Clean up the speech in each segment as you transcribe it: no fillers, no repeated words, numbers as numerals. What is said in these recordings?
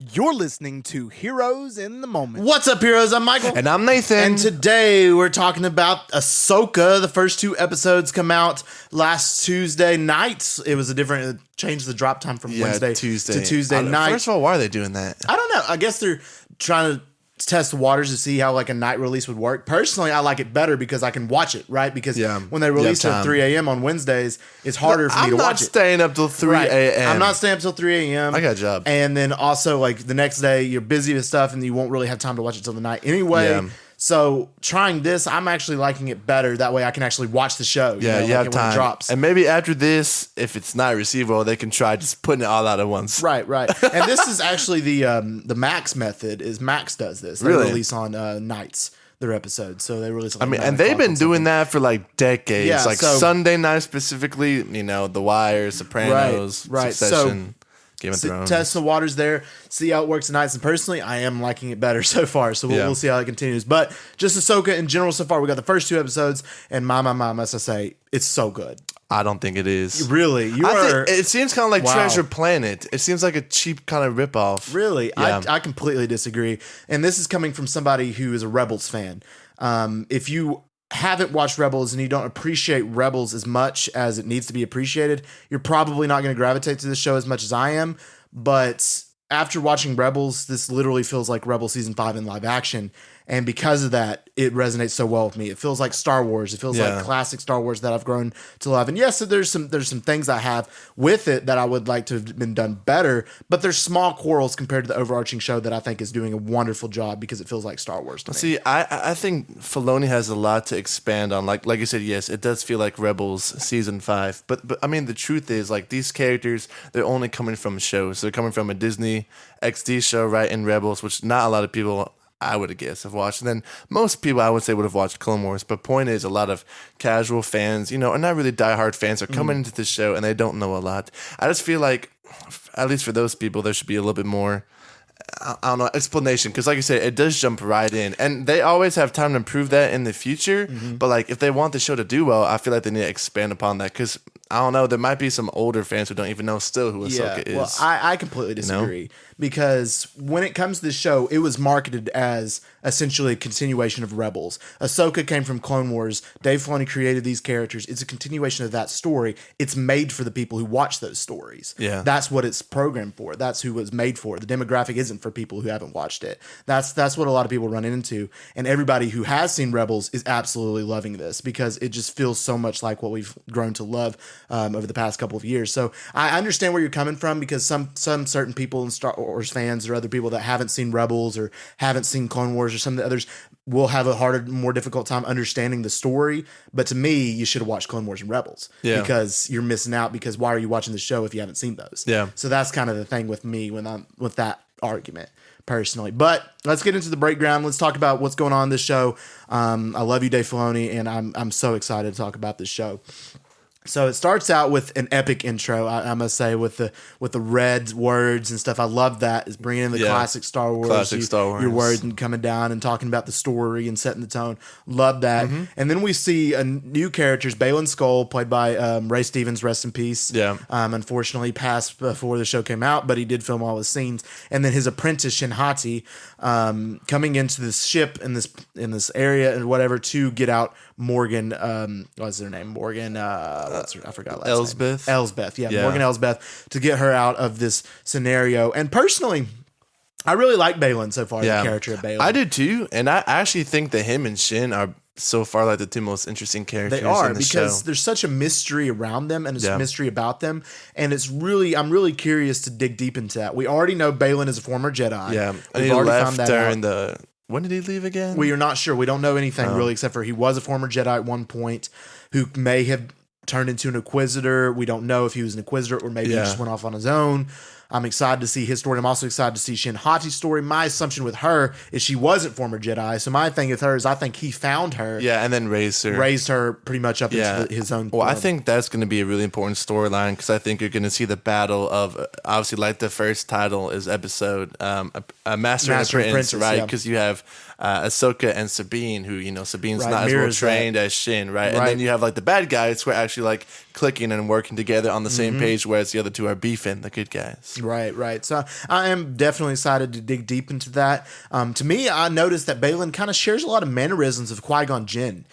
You're listening to Heroes in the Moment. What's up, heroes? I'm Michael. And I'm Nathan. And today we're talking about Ahsoka. The first two episodes come out last Tuesday night. It was changed the drop time from Wednesday to Tuesday night. First of all, why are they doing that? I don't know. I guess they're trying to test the waters to see how like a night release would work. Personally, I like it better because I can watch it, right? Because when they release it at 3 a.m. on Wednesdays, it's harder for me to watch it. I'm not staying up till 3 a.m. I'm not staying up till 3 a.m. I got a job. And then also like the next day, you're busy with stuff and you won't really have time to watch it till the night anyway. Yeah. So trying this, I'm actually liking it better. That way I can actually watch the show. You have time. When it drops. And maybe after this, if it's not received well, they can try just putting it all out at once. Right. And this is actually the Max method. Is Max does this. They release on nights their episodes. So they release. And they've been doing that for like decades. Yeah, like Sunday night specifically. The Wire, Sopranos, right. Succession. Game of Thrones. Test the waters there, see how it works tonight. And personally, I am liking it better so far. So we'll see how it continues. But just Ahsoka in general so far, we got the first two episodes, and my, must I say, it's so good. I don't think it is. Really? It seems kind of like Treasure Planet. It seems like a cheap kind of ripoff. Really? Yeah. I completely disagree. And this is coming from somebody who is a Rebels fan. If you haven't watched Rebels and you don't appreciate Rebels as much as it needs to be appreciated, you're probably not going to gravitate to this show as much as I am. But after watching Rebels, this literally feels like Rebels Season 5 in live action. And because of that, it resonates so well with me. It feels like Star Wars. It feels like classic Star Wars that I've grown to love. And yes, there's some things I have with it that I would like to have been done better. But there's small quarrels compared to the overarching show that I think is doing a wonderful job because it feels like Star Wars to me. See, I think Filoni has a lot to expand on. Like you said, yes, it does feel like Rebels Season 5. But I mean, the truth is, like, these characters, they're only coming from shows. They're coming from a Disney XD show, right, in Rebels, which not a lot of people, I would have guessed, have watched. And then most people, I would say, would have watched Clone Wars. But point is, a lot of casual fans, are not really diehard fans, are coming into the show and they don't know a lot. I just feel like, at least for those people, there should be a little bit more, I don't know, explanation. Because like I said, it does jump right in. And they always have time to improve that in the future. Mm-hmm. But like, if they want the show to do well, I feel like they need to expand upon that. Because I don't know, there might be some older fans who don't even know still who Ahsoka is. Well, I completely disagree. Because when it comes to the show, it was marketed as essentially a continuation of Rebels. Ahsoka came from Clone Wars. Dave Filoni created these characters. It's a continuation of that story. It's made for the people who watch those stories. Yeah. That's what it's programmed for. That's who it was made for. The demographic isn't for people who haven't watched it. That's what a lot of people run into. And everybody who has seen Rebels is absolutely loving this because it just feels so much like what we've grown to love over the past couple of years. So I understand where you're coming from because some certain people in Star Wars fans or other people that haven't seen Rebels or haven't seen Clone Wars or some of the others will have a harder, more difficult time understanding the story. But to me, you should have watched Clone Wars and Rebels because you're missing out because why are you watching the show if you haven't seen those? Yeah. So that's kind of the thing with me when I'm with that argument personally. But let's get into the breakdown. Let's talk about what's going on in this show. I love you, Dave Filoni, and I'm so excited to talk about this show. So it starts out with an epic intro, I must say, with the red words and stuff. I love that. It's bringing in the classic Star Wars. Your words and coming down and talking about the story and setting the tone. Love that. Mm-hmm. And then we see a new characters, Baylan Skoll, played by Ray Stevens, rest in peace. Yeah. Unfortunately, passed before the show came out, but he did film all his scenes. And then his apprentice, Shin Hati, coming into this ship in this area and whatever to get out Morgan. What's her name? Morgan. I forgot last Elsbeth. name. Elsbeth, yeah, Morgan Elsbeth, to get her out of this scenario. And personally, I really like Baylan so far, the character of Baylan. I do too, and I actually think that him and Shin are so far like the two most interesting characters in the show. They are, because there's such a mystery around them and a mystery about them, and I'm really curious to dig deep into that. We already know Baylan is a former Jedi. Yeah, and he left during the... When did he leave again? We are not sure. We don't know anything really, except for he was a former Jedi at one point who may have turned into an Inquisitor. We don't know if he was an Inquisitor or maybe he just went off on his own. I'm excited to see his story. I'm also excited to see Shin Hati's story. My assumption with her is she wasn't former Jedi. So my thing with her is I think he found her. Yeah, and then raised her pretty much up into his own. Well, I think that's going to be a really important storyline because I think you're going to see the battle of, obviously, like the first title is episode, a Master and Apprentice, right? Because you have Ahsoka and Sabine, who, you know, Sabine's not as well trained as Shin, right? And then you have like the bad guys who are actually like clicking and working together on the same page, whereas the other two are beefing, the good guys. Right. So I am definitely excited to dig deep into that. To me, I noticed that Balin kind of shares a lot of mannerisms of Qui-Gon Jinn.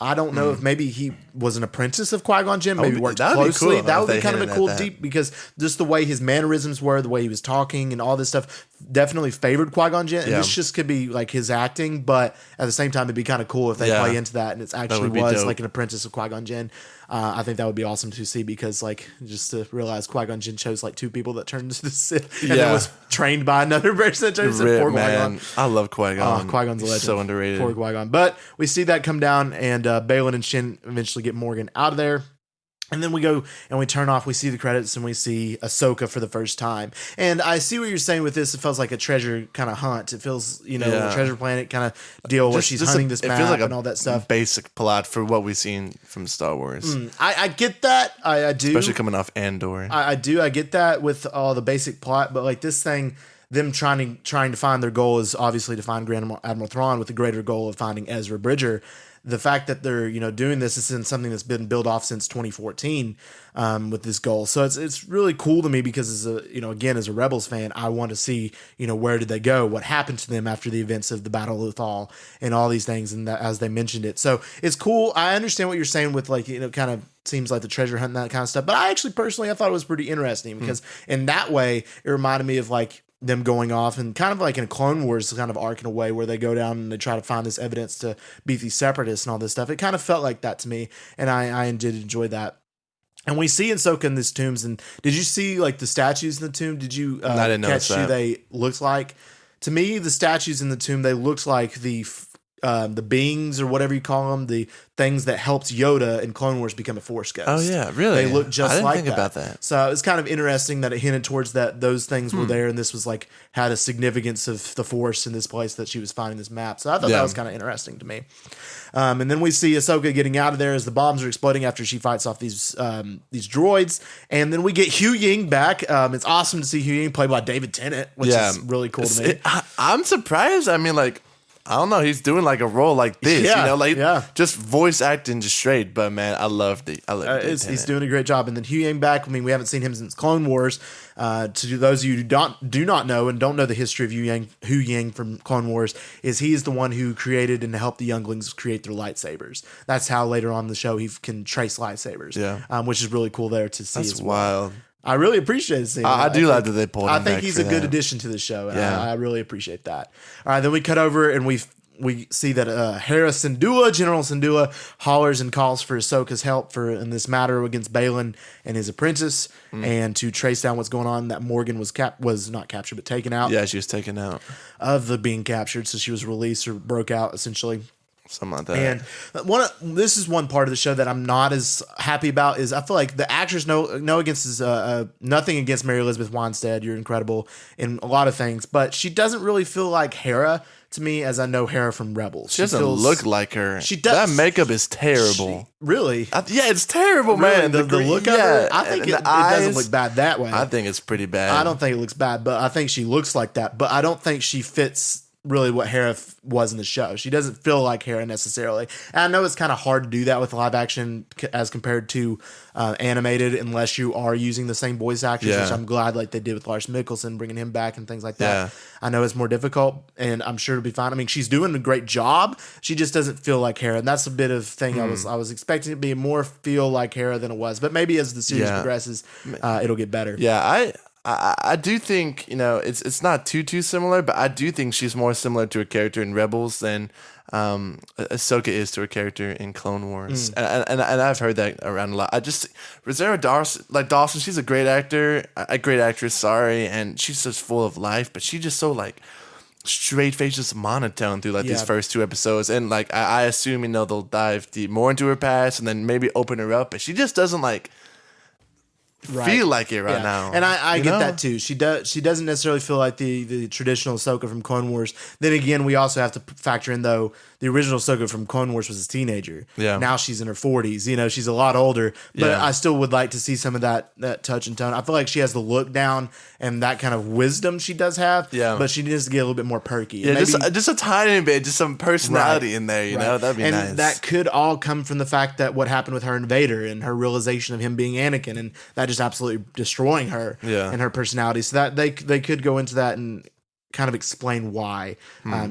I don't know if maybe he was an apprentice of Qui-Gon Jinn, maybe worked closely. That would be kind of a cool deep, because just the way his mannerisms were, the way he was talking and all this stuff definitely favored Qui-Gon Jinn. And this just could be like his acting, but at the same time, it'd be kind of cool if they play into that and it's actually was like an apprentice of Qui-Gon Jinn. I think that would be awesome to see, because like just to realize Qui-Gon Jinn chose like 2 people that turned into the Sith and then was trained by another person that turned into Sith. Poor Qui-Gon. I love Qui-Gon. Qui-Gon's a legend. So underrated. Poor Qui-Gon. But we see that come down, and Balin and Shin eventually get Morgan out of there. And then we go and we turn off, we see the credits, and we see Ahsoka for the first time. And I see what you're saying with this. It feels like a treasure kind of hunt. It feels, a treasure planet kind of deal where she's hunting this map and all that stuff. Basic plot for what we've seen from Star Wars. I get that. I do. Especially coming off Andor. I do. I get that with all the basic plot. But like this thing, them trying to find their goal is obviously to find Grand Admiral Thrawn, with the greater goal of finding Ezra Bridger. The fact that they're doing this is something that's been built off since 2014 with this goal. So it's really cool to me, because as a Rebels fan, I want to see where did they go, what happened to them after the events of the Battle of Lothal and all these things, and that, as they mentioned it. So it's cool. I understand what you're saying with like kind of seems like the treasure hunt and that kind of stuff. But I thought it was pretty interesting, because in that way it reminded me of like them going off and kind of like in a Clone Wars kind of arc in a way, where they go down and they try to find this evidence to beat these separatists and all this stuff. It kind of felt like that to me, and I did enjoy that. And we see Ahsoka in these tombs. And did you see like the statues in the tomb? Did you catch who they looked like? To me, the statues in the tomb, they looked like the beings, or whatever you call them, the things that helped Yoda in Clone Wars become a Force ghost. Oh yeah, really? They look just I didn't like think that. about that. So it was kind of interesting that it hinted towards that those things were there, and this was like had a significance of the Force in this place that she was finding this map. So I thought that was kind of interesting to me. And then we see Ahsoka getting out of there as the bombs are exploding after she fights off these droids. And then we get Hu Ying back. It's awesome to see Hu Ying played by David Tennant, which is really cool to me. I'm surprised. I mean, like, I don't know. He's doing like a role like this, just voice acting just straight. But man, I loved it. He's doing a great job. And then Hu Yang back. I mean, we haven't seen him since Clone Wars. To those of you who do not know and don't know the history of Hu Yang from Clone Wars, he is the one who created and helped the younglings create their lightsabers. That's how later on in the show he can trace lightsabers. Which is really cool there to see. That's wild. I really appreciate seeing I do like that they pulled him I think back he's a good addition to the show, and I really appreciate that. All right, then we cut over and we see that Hera Syndulla, General Syndulla, hollers and calls for Ahsoka's help in this matter against Balin and his apprentice, and to trace down what's going on. That Morgan was not captured, but taken out. Yeah, she was taken out of the being captured, so she was released or broke out essentially. Something like that. And this is one part of the show that I'm not as happy about. Is I feel like the actors nothing against Mary Elizabeth Winstead. You're incredible in a lot of things, but she doesn't really feel like Hera to me, as I know Hera from Rebels. She doesn't look like her. She does. That makeup is terrible. Really? Yeah, it's terrible, man. The look of her. I think it doesn't look bad that way. I think it's pretty bad. I don't think it looks bad, but I think she looks like that. But I don't think she fits really what Hera was in the show. She doesn't feel like Hera necessarily. And I know it's kind of hard to do that with live action as compared to animated, unless you are using the same voice actors, which I'm glad like they did with Lars Mikkelsen, bringing him back and things like that. I know it's more difficult, and I'm sure it'll be fine. I mean, she's doing a great job. She just doesn't feel like Hera, and that's a bit of thing I was expecting it to be more feel like Hera than it was. But maybe as the series progresses, it'll get better. Yeah, I do think, it's not too similar, but I do think she's more similar to a character in Rebels than Ahsoka is to a character in Clone Wars. And I've heard that around a lot. Rosario Dawson, she's a great actress, and she's just full of life, but she's just so like straight face, just monotone through like these first 2 episodes. And like, I assume, they'll dive more into her past and then maybe open her up, but she just doesn't like feel like it right now. And I get that too. She doesn't necessarily feel like the traditional Ahsoka from Clone Wars. Then again, we also have to factor in though the original Ahsoka from Clone Wars was a teenager. Yeah. Now she's in her 40s. She's a lot older. But I still would like to see some of that touch and tone. I feel like she has the look down and that kind of wisdom she does have. Yeah. But she needs to get a little bit more perky. Yeah, maybe, just a tiny bit, just some personality in there. That'd be nice. And that could all come from the fact that what happened with her and Vader and her realization of him being Anakin, and that just just absolutely destroying her Yeah. and her personality. So that they could go into that and kind of explain why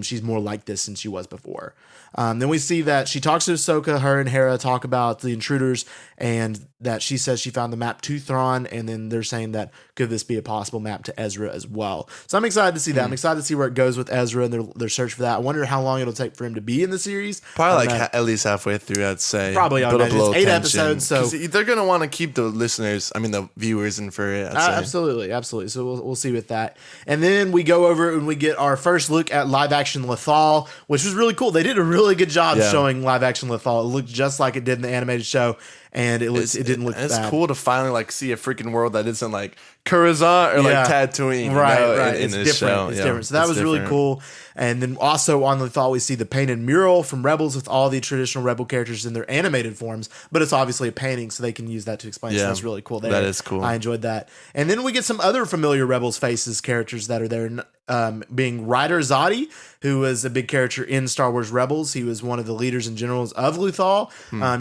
she's more like this than she was before. Then we see that she talks to Ahsoka. Her and Hera talk about the intruders, and that she says she found the map to Thrawn, and then they're saying that could this be a possible map to Ezra as well. So I'm excited to see that. I'm excited to see where it goes with Ezra and their search for that. I wonder how long it'll take for him to be in the series. Probably at least halfway through, I'd say. Probably, Build up a little 8 tension. episodes, so 'Cause they're gonna want to keep the listeners, the viewers in for it. I'd say. Absolutely. So we'll see with that. And then we go over and we get our first look at live action Lothal, which was really cool. They did a really good job showing live action Lothal. It looked just like it did in the animated show, and it didn't look bad. It's cool to finally see a freaking world that isn't like Coruscant or like Tatooine, right. In It's this different. show. It's different. So that was really cool. And then also on Lothal, we see the painted mural from Rebels with all the traditional Rebel characters in their animated forms, but it's obviously a painting, so they can use that to explain. So that's really cool. That is cool. I enjoyed that. And then we get some other familiar Rebels faces, characters that are there, being Ryder Zadi, who was a big character in Star Wars Rebels. He was one of the leaders and generals of Lothal.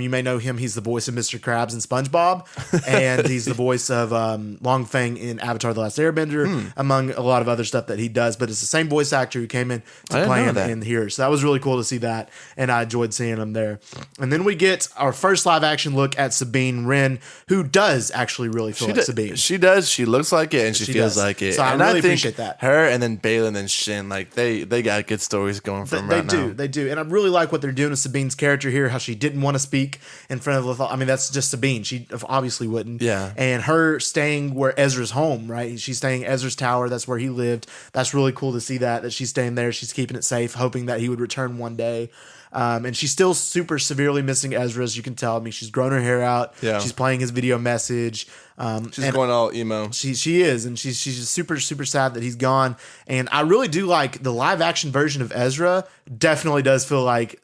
You may know him. He's the voice of Mr. Krabs and SpongeBob, and he's the voice of Long Feng in Avatar: The Last Airbender, among a lot of other stuff that he does. But it's the same voice actor who came in to play him in here. So that was really cool to see that, and I enjoyed seeing him there. And then we get our first live action look at Sabine Wren, who does actually really feel like Sabine. She does. She looks like it, and she feels does. like it. So I and really think appreciate that. Her and then Balin and Shin, like they got good stories going from right now. They do. And I really like what they're doing with Sabine's character here, how she didn't want to speak in front of Lothal. I mean, that's just Sabine. She obviously wouldn't. Yeah. And her staying where Ezra's home, right? She's staying Ezra's tower. That's where he lived. That's really cool to see that she's staying there. She's keeping it safe, hoping that he would return one day. And she's still super severely missing Ezra, as you can tell. I mean, she's grown her hair out. Yeah. She's playing his video message. She's going all emo. She is, and she's just super sad that he's gone. And I really do like the live action version of Ezra. Definitely does feel like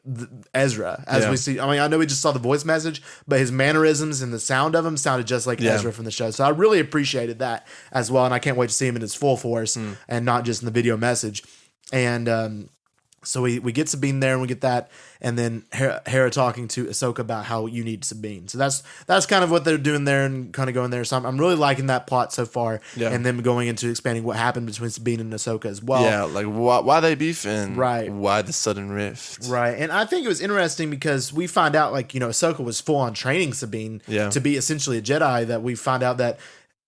Ezra as we see. I mean, I know we just saw the voice message, but his mannerisms and the sound of him sounded just like Ezra from the show. So I really appreciated that as well, and I can't wait to see him in his full force and not just in the video message. And so we get Sabine there, and we get that, and then Hera talking to Ahsoka about how you need Sabine. So that's kind of what they're doing there, and kind of going there. So I'm really liking that plot so far, and then going into expanding what happened between Sabine and Ahsoka as well. Yeah, like why they beefing, right? Why the sudden rift, right? And I think it was interesting because we find out, like, Ahsoka was full on training Sabine to be essentially a Jedi. That we find out that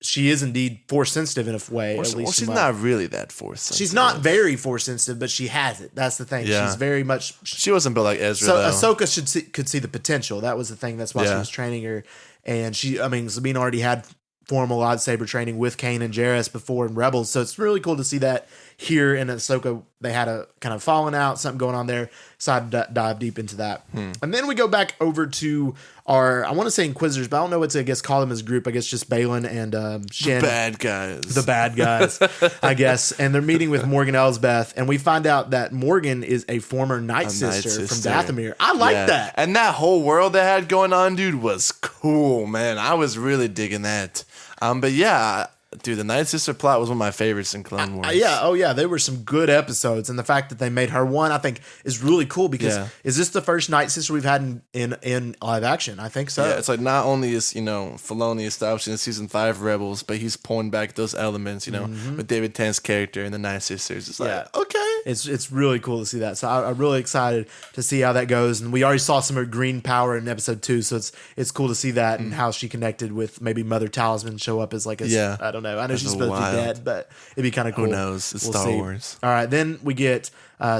she is indeed force sensitive in a way. At least she's not really that force sensitive. She's not very force sensitive, but she has it. That's the thing. Yeah. She's very much. She wasn't built like Ezra. So though. Ahsoka could see the potential. That was the thing. That's why she was training her. And Sabine already had formal lightsaber training with Kanan and Jarrus before in Rebels. So it's really cool to see that here in Ahsoka. They had a kind of falling out, something going on there. So I dive deep into that. And then we go back over to our, I want to say Inquisitors, but I don't know what to, call them as a group. I guess just Balin and Shin. The bad guys, I guess. And they're meeting with Morgan Elsbeth. And we find out that Morgan is a former Night Sister from Dathomir. I like that. And that whole world they had going on, dude, was cool, man. I was really digging that. But yeah, dude, the Night Sister plot was one of my favorites in Clone Wars. There were some good episodes, and the fact that they made her one, I think, is really cool because is this the first Night Sister we've had in live action? I think so. Yeah, it's like not only is Filoni establishing in season 5 Rebels, but he's pulling back those elements, with David Tennant's character and the Night Sisters. It's like okay. It's really cool to see that. So I'm really excited to see how that goes. And we already saw some of her green power in episode 2, so it's cool to see that and how she connected with maybe Mother Talisman show up as like a I don't know. I know she's supposed to be dead, but it'd be kind of cool. Who knows? It's Star Wars. All right, then we get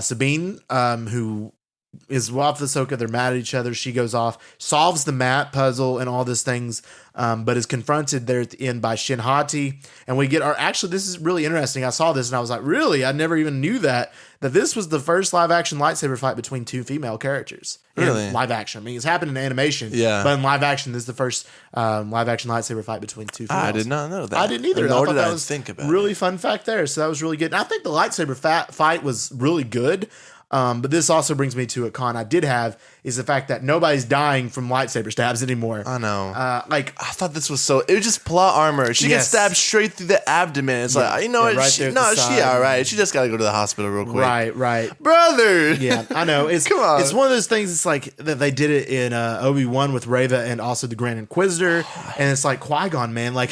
Sabine, who is off with Ahsoka. They're mad at each other. She goes off, solves the map puzzle and all these things, but is confronted there at the end by Shin Hati. And we get actually, this is really interesting. I saw this and I was like, really? I never even knew that this was the first live action lightsaber fight between 2 female characters. Really? In live action. I mean, it's happened in animation. Yeah. But in live action, this is the first live action lightsaber fight between 2 females. I did not know that. I didn't either. Nor I thought did that I was think about really fun fact there. So that was really good. And I think the lightsaber fight was really good. But this also brings me to a con I did have is the fact that nobody's dying from lightsaber stabs anymore. I know. Like I thought this was so. It was just plot armor. She gets stabbed straight through the abdomen. It's like, you know what? right She there all right. She just got to go to the hospital real quick. right. Brother. Yeah, I know. It's Come on. It's one of those things. It's like that they did it in Obi-Wan with Reva and also the Grand Inquisitor, and it's like Qui-Gon, man. Like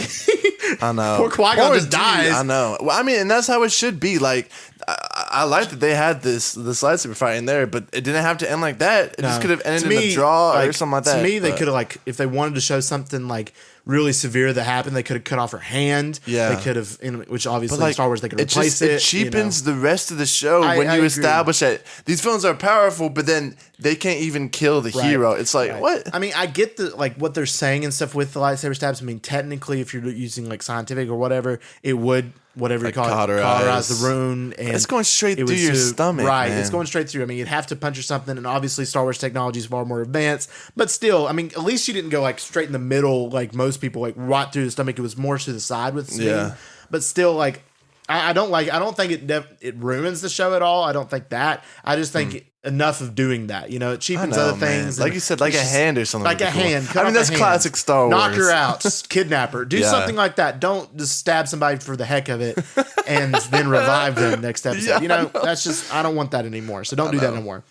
I know. poor Qui-Gon just dies. I know. Well, I mean, and that's how it should be. Like, I like that they had this lightsaber fight in there, but it didn't have to end like that. It just could have ended in a draw or something like that. To me, they could have, like, if they wanted to show something like really severe that happened, they could have cut off her hand. Yeah. They could have, which obviously like, in Star Wars they could replace It cheapens the rest of the show I when you agree. establish that these villains are powerful, but then they can't even kill the hero. It's like, what? I mean, I get the like what they're saying and stuff with the lightsaber stabs. I mean, technically, if you're using like scientific or whatever, it would whatever you call it, cauterize the rune, and it's going straight through your stomach, right? man. It's going straight through. I mean, you'd have to punch or something, and obviously, Star Wars technology is far more advanced. But still, I mean, at least you didn't go like straight in the middle, like most people, like right through the stomach. It was more to the side with Sabine. Yeah. But still, like. I don't think it ruins the show at all. I don't think that. I just think enough of doing that. You know, it cheapens other things. Like you said, like a hand or something. Like a hand. I mean, that's classic Star Wars. Knock her out. Just kidnap her. Do something like that. Don't just stab somebody for the heck of it and then revive them next episode. Yeah, you know, that's just, I don't want that anymore. So don't do that no more.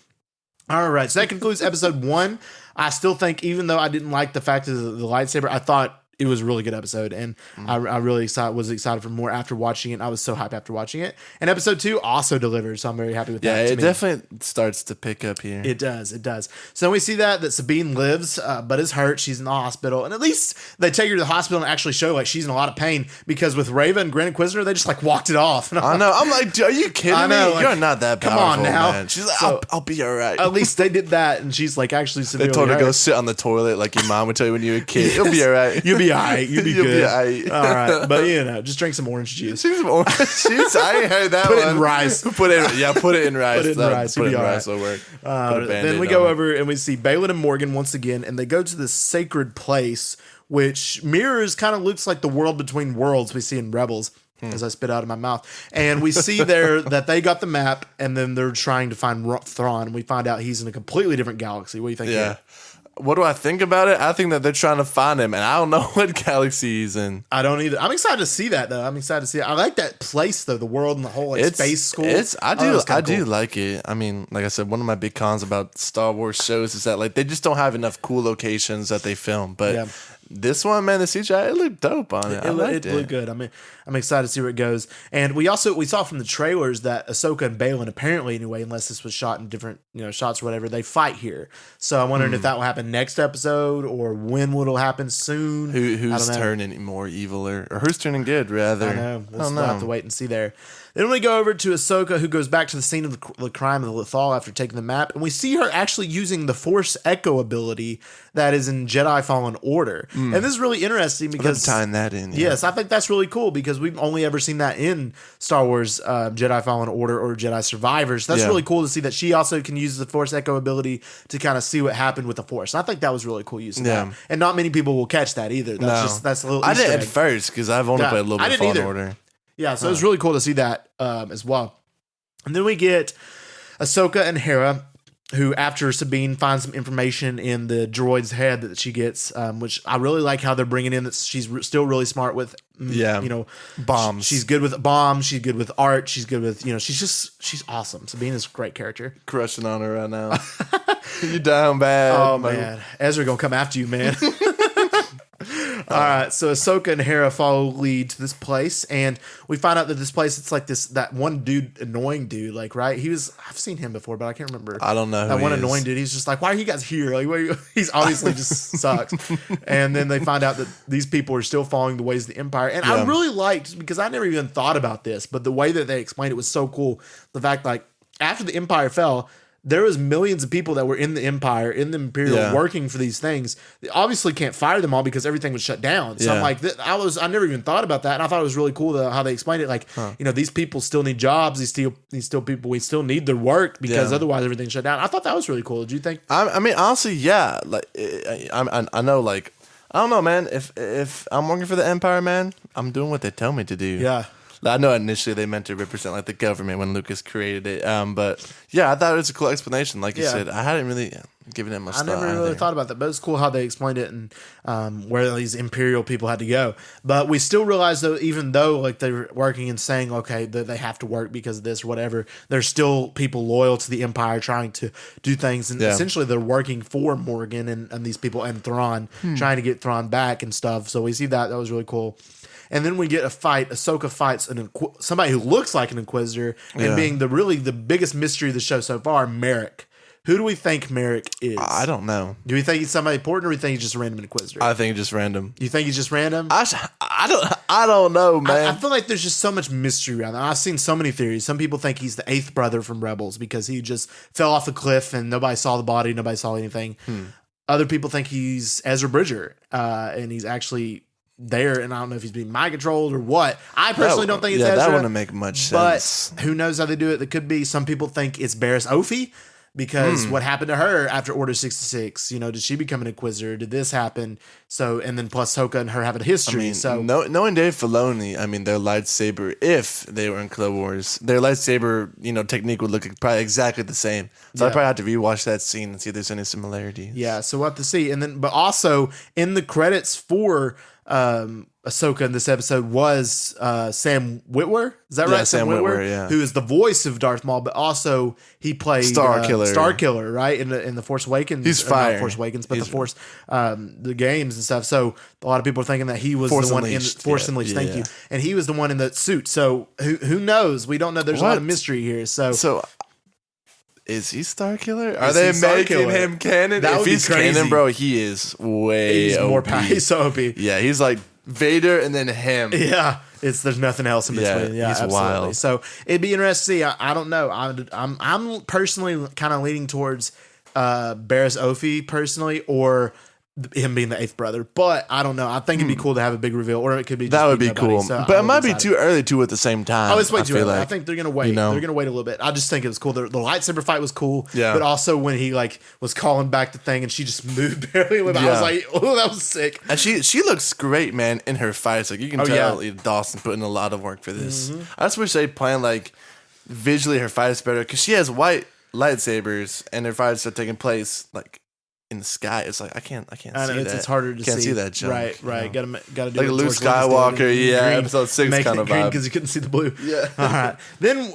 All right. So that concludes episode 1. I still think, even though I didn't like the fact of the lightsaber, I thought it was a really good episode, and I really was excited for more after watching it. I was so hyped after watching it. And episode 2 also delivered, so I'm very happy with that. Yeah, it definitely starts to pick up here. It does. So we see that Sabine lives, but is hurt. She's in the hospital, and at least they take her to the hospital and actually show like she's in a lot of pain, because with Reva and Grand Inquisitor, they just like walked it off. I know. I'm like, are you kidding me? Like, you're not that powerful, come on now. man. She's like, So, I'll be all right. At least they did that, and she's like actually They severely told her to hurt. go sit on the toilet like your mom would tell you when you were a kid. You'll be all right. You'll be all right. You'll be You'll good. be all right. All right. But, just drink some orange juice. She's more. I ain't heard that Put one. it in rice. Put it in rice. Put it in rice. Put it You'll in be rice. all Will work. Then we go over and we see Balin and Morgan once again, and they go to this sacred place, which mirrors, kind of looks like the world between worlds we see in Rebels. As I spit out of my mouth. And we see there that they got the map, and then they're trying to find Thrawn, and we find out he's in a completely different galaxy. What do you think? Yeah. What do I think about it? I think that they're trying to find him, and I don't know what galaxy he's in. I don't either. I'm excited to see that, though. I'm excited to see it. I like that place, though, the world and the whole space school. I do like it. I mean, like I said, one of my big cons about Star Wars shows is that like they just don't have enough cool locations that they film. But this one, man, the CGI, it looked dope on it. It looked good. I mean, I'm excited to see where it goes. And we saw from the trailers that Ahsoka and Balin, apparently anyway, unless this was shot in different shots or whatever, they fight here. So I'm wondering if that will happen next episode, or when will it happen soon. Who's turning more evil or who's turning good rather? I know. We'll have to wait and see there. Then we go over to Ahsoka, who goes back to the scene of the crime of the Lethal after taking the map, and we see her actually using the Force Echo ability that is in Jedi Fallen Order. And this is really interesting because tying that in. Yes, I think that's really cool because we've only ever seen that in Star Wars Jedi Fallen Order or Jedi Survivors. That's really cool to see that she also can use the Force Echo ability to kind of see what happened with the Force. And I think that was really cool using that. And not many people will catch that either. That's a little I Easter did egg. at first because I've only played a little bit of Fallen Order. Yeah, so it was really cool to see that as well. And then we get Ahsoka and Hera, who after Sabine finds some information in the droid's head that she gets, which I really like how they're bringing in that she's still really smart with, bombs. She's good with bombs. She's good with art. She's good with, she's awesome. Sabine is a great character. Crushing on her right now. You down bad. Oh, man. Ezra going to come after you, man. All right, so Ahsoka and Hera follow lead to this place, and we find out that this place, it's like that one dude, annoying dude, like, right? I've seen him before, but I can't remember. I don't know. That one annoying dude. He's just like, why are you guys here? Like, he's obviously just sucks. And then they find out that these people are still following the ways of the Empire, and I really liked, because I never even thought about this, but the way that they explained it was so cool. The fact, like, after the Empire fell, there was millions of people that were in the Empire, in the Imperial, working for these things. They obviously can't fire them all because everything was shut down. So I'm like, I never even thought about that, and I thought it was really cool how they explained it. Like, these people still need jobs. These still people. We still need their work because otherwise everything's shut down. I thought that was really cool. Did you think? I mean, honestly, yeah. Like, I know, like, I don't know, man. If I'm working for the Empire, man, I'm doing what they tell me to do. Yeah. I know initially they meant to represent like the government when Lucas created it. But yeah, I thought it was a cool explanation. Like you said, I hadn't really given it much thought. I never really thought about that, but it's cool how they explained it and where these Imperial people had to go. But we still realize, though, even though like they're working and saying, okay, that they have to work because of this or whatever, there's still people loyal to the Empire trying to do things. And essentially they're working for Morgan and these people and Thrawn, trying to get Thrawn back and stuff. So we see that. That was really cool. And then we get a fight. Ahsoka fights somebody who looks like an Inquisitor, and being the biggest mystery of the show so far, Merrick. Who do we think Merrick is? I don't know. Do we think he's somebody important, or do we think he's just a random Inquisitor? I think just random. You think he's just random? I don't know, man. I feel like there's just so much mystery around that. I've seen so many theories. Some people think he's the 8th brother from Rebels because he just fell off a cliff and nobody saw the body, nobody saw anything. Other people think he's Ezra Bridger, and he's actually there, and I don't know if he's being mind controlled or what. I personally don't think it's Ezra. That wouldn't make much sense. But who knows how they do it? It could be. Some people think it's Barriss Offee. Because what happened to her after Order 66? You know, did she become an Inquisitor? Did this happen? So, and then plus Ahsoka and her having a history. Knowing Dave Filoni, I mean, their lightsaber, if they were in Clone Wars, their lightsaber, technique would look probably exactly the same. So I probably have to rewatch that scene and see if there's any similarities. Yeah, so we'll have to see. And then, but also in the credits for Ahsoka in this episode was Sam Witwer. Is that right? Sam Witwer, yeah. Who is the voice of Darth Maul, but also he played Starkiller, right? In the Force Awakens. He's fire. Not Force Awakens, but the Force, the games and stuff. So a lot of people are thinking that he was the one in Force Unleashed. Thank you. And he was the one in the suit. So who knows? We don't know. There's a lot of mystery here. So is he Starkiller? Are they making him canon? If he's canon, bro, he is way OP. More powerful. He's so OP. Yeah, he's like Vader and then him. Yeah, there's nothing else in between. Yeah, he's absolutely. wild. So it'd be interesting to see. I don't know. I'm personally kind of leaning towards Barriss Offee personally, or him being the 8th brother, but I don't know. I think it'd be cool to have a big reveal, or it could be just that would be nobody. cool. So but it might be too early too at the same time. Oh, it's way too early. I think they're gonna wait. They're gonna wait a little bit. I just think it was cool. The lightsaber fight was cool. Yeah. But also when he was calling back the thing and she just moved barely. I was like, oh, that was sick. And she looks great, man, in her fights. Like you can tell Dawson put in a lot of work for this. I just wish they planned visually her fights better, because she has white lightsabers and her fights are taking place in the sky. It's like I can't see that. It's harder to see. Can't see that jump. Right. Got to do like it Luke Skywalker. Green, episode 6 kind of vibe, because you couldn't see the blue. Yeah. All right. Then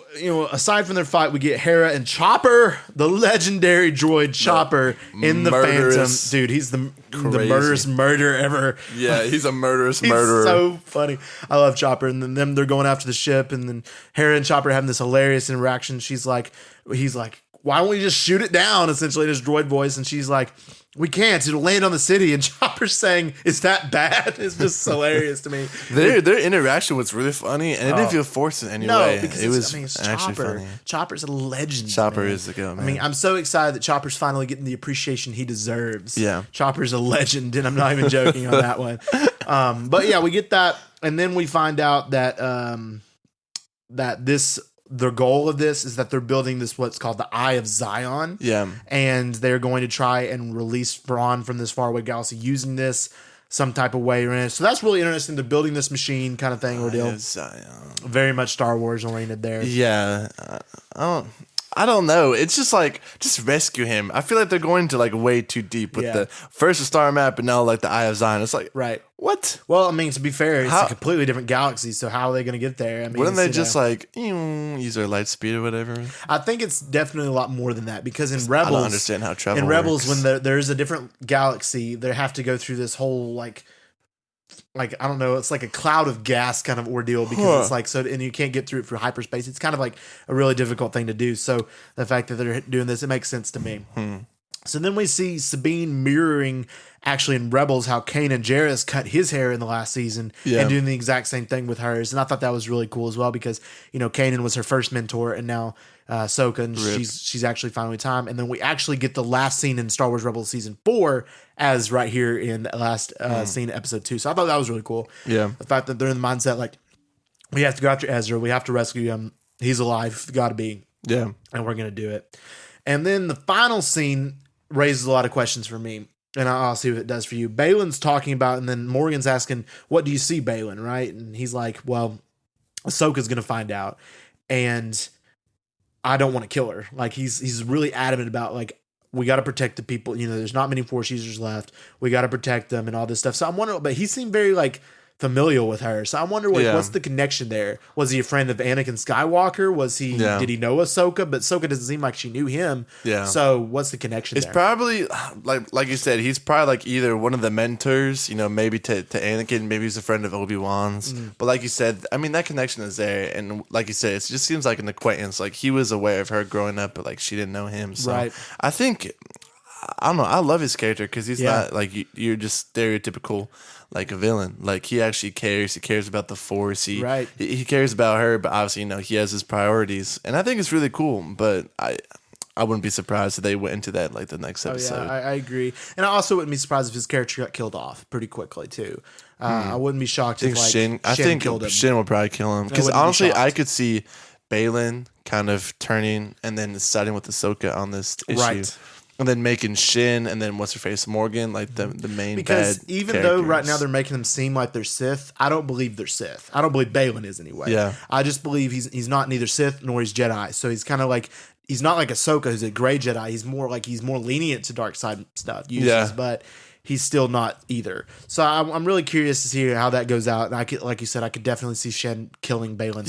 aside from their fight, we get Hera and Chopper, the legendary droid Chopper in the Phantom. Dude, he's the murderous murderer ever. Yeah, he's a murderous He's murderer. So funny. I love Chopper. And then they're going after the ship, and then Hera and Chopper having this hilarious interaction. He's like, why don't we just shoot it down? Essentially, in his droid voice, and she's like, we can't. It'll land on the city. And Chopper's saying, "Is that bad?" It's just hilarious to me. Their interaction was really funny, and it didn't feel forced in any way. Because it was it's actually Chopper. funny. Chopper's a legend. Chopper is the go, man. I mean, I'm so excited that Chopper's finally getting the appreciation he deserves. Yeah, Chopper's a legend, and I'm not even joking on that one. But yeah, we get that, and then we find out that the goal of this is that they're building this what's called the Eye of Zion. Yeah. And they're going to try and release Thrawn from this faraway galaxy using this some type of way. So that's really interesting. They're building this machine kind of thing ordeal. Eye of Zion. Very much Star Wars oriented there. Yeah. I don't know. It's just rescue him. I feel like they're going to way too deep with the first the star map and now the Eye of Zion. It's like, right. What? Well, I mean, to be fair, it's a completely different galaxy. So how are they going to get there? I mean, wouldn't they just use their light speed or whatever? I think it's definitely a lot more than that, because in Rebels, I don't understand how travel in Rebels, works. when there's a different galaxy, they have to go through this whole I don't know, it's like a cloud of gas kind of ordeal, because it's and you can't get through it for hyperspace. It's kind of a really difficult thing to do. So the fact that they're doing this, it makes sense to me. So then we see Sabine mirroring actually in Rebels how Kanan Jarrus cut his hair in the last season and doing the exact same thing with hers. And I thought that was really cool as well, because, Kanan was her first mentor, and now Ahsoka, and she's actually finally time. And then we actually get the last scene in Star Wars Rebels season 4 as right here in the last scene, episode 2. So I thought that was really cool. Yeah. The fact that they're in the mindset, we have to go after Ezra. We have to rescue him. He's alive. Got to be. Yeah. And we're going to do it. And then the final scene raises a lot of questions for me, and I'll see what it does for you. Balin's talking about, and then Morgan's asking, what do you see, Balin, right? And he's like, well, Ahsoka's gonna find out, and I don't want to kill her. Like he's really adamant about like we got to protect the people. You know, there's not many Force users left. We got to protect them and all this stuff. So I'm wondering, but he seemed very like familial with her. So I wonder what's the connection there? Was he a friend of Anakin Skywalker? Was he? Yeah. Did he know Ahsoka? But Ahsoka doesn't seem like she knew him. Yeah. So what's the connection? It's there? probably like you said, he's probably like either one of the mentors, you know, maybe to Anakin, maybe he's a friend of Obi-Wan's. But like you said, I mean that connection is there, and like you said, it just seems like an acquaintance. Like he was aware of her growing up, but like she didn't know him. So Right. I think I don't know. I love his character because he's not like you're just stereotypical like a villain. Like he actually cares. He cares about the Force. He cares about her, but obviously you know he has his priorities, and I think it's really cool. But I wouldn't be surprised if they went into that like the next episode. I agree, and I also wouldn't be surprised if his character got killed off pretty quickly too. I wouldn't be shocked if like Shin killed him. Shin will probably kill him because honestly, I could see Balin kind of turning and then siding with Ahsoka on this issue. Right. And then making Shin and then what's her face Morgan like the main because bad even characters. though right now they're making them seem like they're Sith, I don't believe they're Sith. I don't believe Balin is anyway. Yeah. I just believe he's not neither Sith nor he's Jedi. So he's kind of like he's not like Ahsoka who's a gray Jedi. He's more lenient to dark side stuff uses, but he's still not either. So I'm really curious to see how that goes out. And I could, like you said, I could definitely see Shen killing Balin.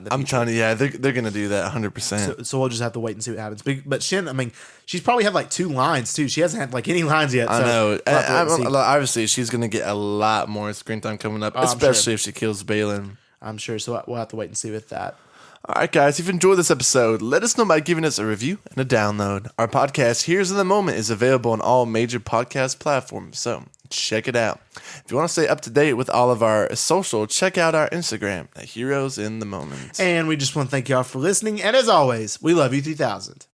I'm trying to. Yeah, they're gonna do that 100%. So we'll just have to wait and see what happens. But Shin, I mean, she's probably had like 2 lines too. She hasn't had like any lines yet. I know. So Obviously, she's gonna get a lot more screen time coming up, especially if she kills Balin. I'm sure. So we'll have to wait and see with that. All right, guys, if you enjoyed this episode, let us know by giving us a review and a download. Our podcast, Here's in the Moment, is available on all major podcast platforms, so check it out. If you want to stay up to date with all of our social, check out our Instagram at Heroes in the Moment. And we just want to thank y'all for listening. And as always, we love you 3000.